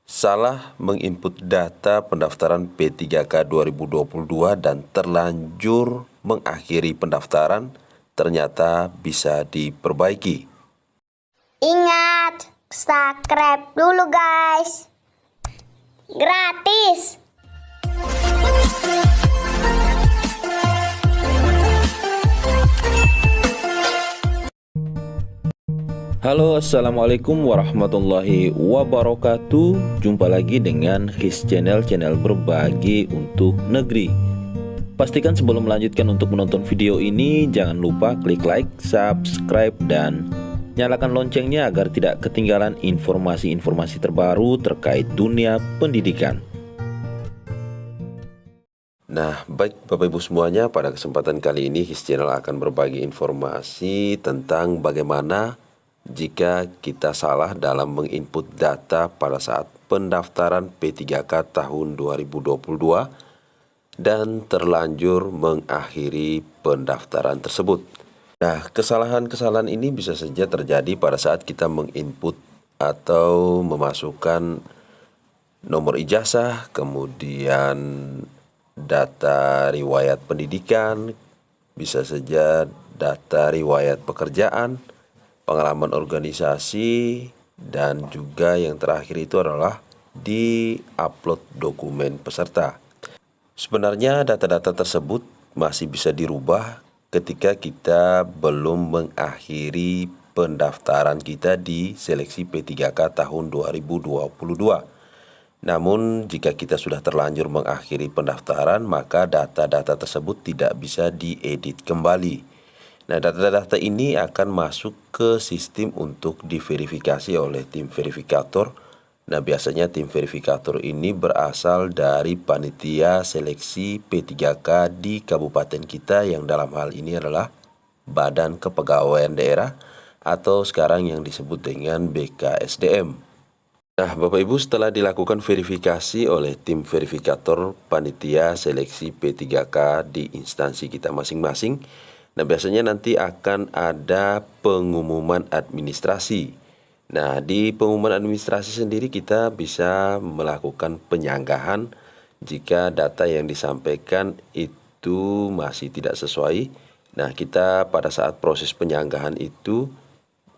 salah menginput data pendaftaran P3K 2022 dan terlanjur mengakhiri pendaftaran ternyata bisa diperbaiki. Ingat, subscribe dulu guys. Gratis. Halo, assalamualaikum warahmatullahi wabarakatuh. Jumpa lagi dengan His Channel berbagi untuk negeri. Pastikan sebelum melanjutkan untuk menonton video ini, jangan lupa klik like, subscribe, dan nyalakan loncengnya agar tidak ketinggalan informasi-informasi terbaru terkait dunia pendidikan. Nah, baik Bapak Ibu semuanya, pada kesempatan kali ini His Channel akan berbagi informasi tentang bagaimana jika kita salah dalam menginput data pada saat pendaftaran P3K tahun 2022 dan terlanjur mengakhiri pendaftaran tersebut. Nah, kesalahan-kesalahan ini bisa saja terjadi pada saat kita menginput atau memasukkan nomor ijazah, kemudian data riwayat pendidikan, bisa saja data riwayat pekerjaan, pengalaman organisasi, dan juga yang terakhir itu adalah di upload dokumen peserta. Sebenarnya data-data tersebut masih bisa dirubah ketika kita belum mengakhiri pendaftaran kita di seleksi P3K tahun 2022. Namun jika kita sudah terlanjur mengakhiri pendaftaran, maka data-data tersebut tidak bisa diedit kembali. Nah, data-data ini akan masuk ke sistem untuk diverifikasi oleh tim verifikator. Nah, biasanya tim verifikator ini berasal dari panitia seleksi P3K di kabupaten kita, yang dalam hal ini adalah Badan Kepegawaian Daerah atau sekarang yang disebut dengan BKSDM. Nah, Bapak Ibu, setelah dilakukan verifikasi oleh tim verifikator panitia seleksi P3K di instansi kita masing-masing, nah biasanya nanti akan ada pengumuman administrasi. Nah, di pengumuman administrasi sendiri kita bisa melakukan penyanggahan jika data yang disampaikan itu masih tidak sesuai. Nah, kita pada saat proses penyanggahan itu,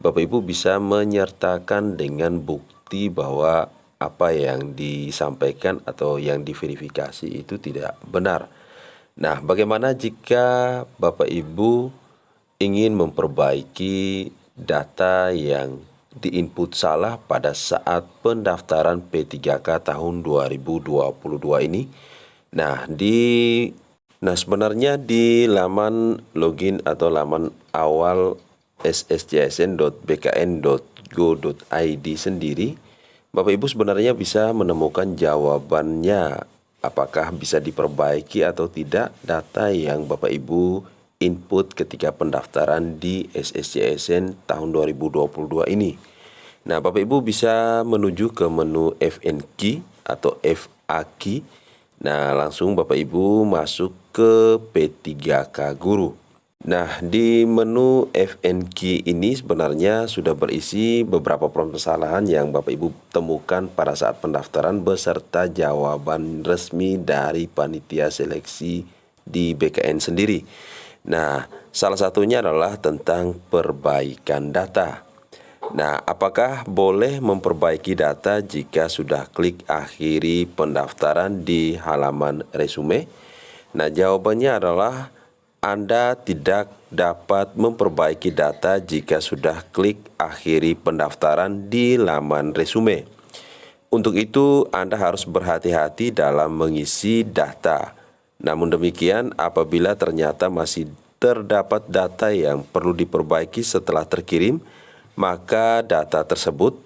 Bapak Ibu bisa menyertakan dengan bukti bahwa apa yang disampaikan atau yang diverifikasi itu tidak benar. Nah, bagaimana jika Bapak Ibu ingin memperbaiki data yang diinput salah pada saat pendaftaran P3K tahun 2022 ini? Nah, sebenarnya di laman login atau laman awal sscsn.bkn.go.id sendiri, Bapak Ibu sebenarnya bisa menemukan jawabannya, apakah bisa diperbaiki atau tidak data yang Bapak Ibu input ketika pendaftaran di SSCSN tahun 2022 ini. Nah, Bapak Ibu bisa menuju ke menu FNQ atau FAQ. Nah, langsung Bapak Ibu masuk ke P3K Guru. Nah, di menu FNQ ini sebenarnya sudah berisi beberapa permasalahan yang Bapak Ibu temukan pada saat pendaftaran beserta jawaban resmi dari panitia seleksi di BKN sendiri. Nah, salah satunya adalah tentang perbaikan data. Nah, apakah boleh memperbaiki data jika sudah klik akhiri pendaftaran di halaman resume? Nah, jawabannya adalah Anda tidak dapat memperbaiki data jika sudah klik akhiri pendaftaran di laman resume. Untuk itu, Anda harus berhati-hati dalam mengisi data. Namun demikian, apabila ternyata masih terdapat data yang perlu diperbaiki setelah terkirim, maka data tersebut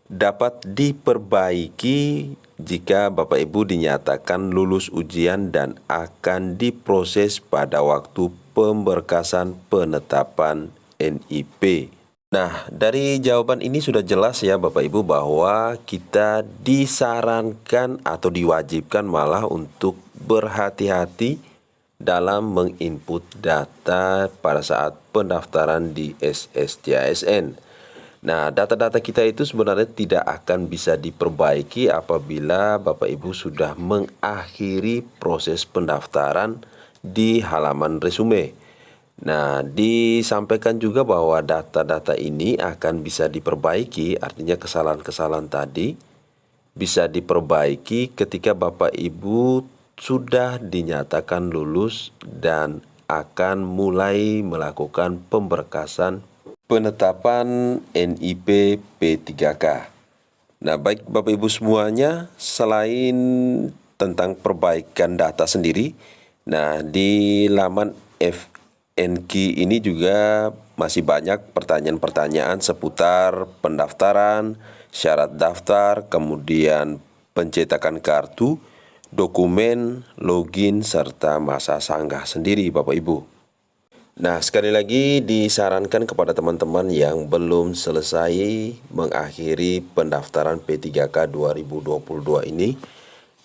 dapat diperbaiki jika Bapak Ibu dinyatakan lulus ujian dan akan diproses pada waktu pemberkasan penetapan NIP. Nah, dari jawaban ini sudah jelas ya Bapak Ibu bahwa kita disarankan atau diwajibkan malah untuk berhati-hati dalam menginput data pada saat pendaftaran di SSCSN. Nah, data-data kita itu sebenarnya tidak akan bisa diperbaiki apabila Bapak Ibu sudah mengakhiri proses pendaftaran di halaman resume. Nah, disampaikan juga bahwa data-data ini akan bisa diperbaiki, artinya kesalahan-kesalahan tadi bisa diperbaiki ketika Bapak Ibu sudah dinyatakan lulus dan akan mulai melakukan pemberkasan penetapan NIP P3K. Nah, baik Bapak Ibu semuanya, selain tentang perbaikan data sendiri, nah di laman FNQ ini juga masih banyak pertanyaan-pertanyaan seputar pendaftaran, syarat daftar, kemudian pencetakan kartu, dokumen, login, serta masa sanggah sendiri Bapak Ibu. Nah, sekali lagi disarankan kepada teman-teman yang belum selesai mengakhiri pendaftaran P3K 2022 ini,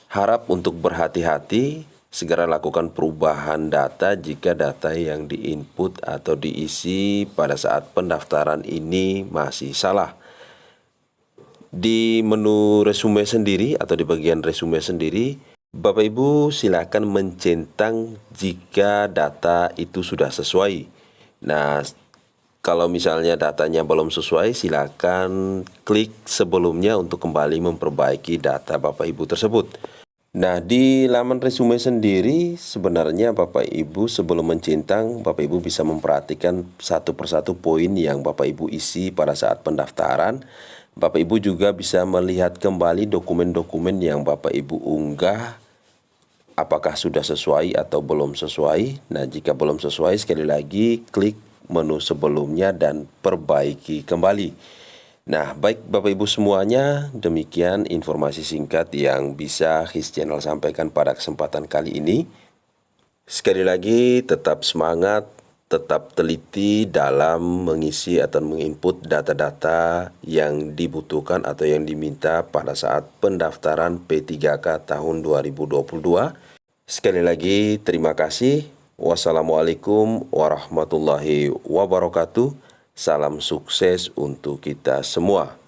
harap untuk berhati-hati, segera lakukan perubahan data jika data yang diinput atau diisi pada saat pendaftaran ini masih salah. Di menu resume sendiri atau di bagian resume sendiri, Bapak Ibu silakan mencentang jika data itu sudah sesuai. Nah, kalau misalnya datanya belum sesuai, silakan klik sebelumnya untuk kembali memperbaiki data Bapak Ibu tersebut. Nah, di laman resume sendiri sebenarnya Bapak Ibu sebelum mencentang, Bapak Ibu bisa memperhatikan satu persatu poin yang Bapak Ibu isi pada saat pendaftaran. Bapak Ibu juga bisa melihat kembali dokumen-dokumen yang Bapak Ibu unggah, apakah sudah sesuai atau belum sesuai. Nah, jika belum sesuai, sekali lagi klik menu sebelumnya dan perbaiki kembali. Nah, baik Bapak Ibu semuanya, demikian informasi singkat yang bisa His Channel sampaikan pada kesempatan kali ini. Sekali lagi, tetap semangat, tetap teliti dalam mengisi atau menginput data-data yang dibutuhkan atau yang diminta pada saat pendaftaran P3K tahun 2022. Sekali lagi, terima kasih. Wassalamualaikum warahmatullahi wabarakatuh. Salam sukses untuk kita semua.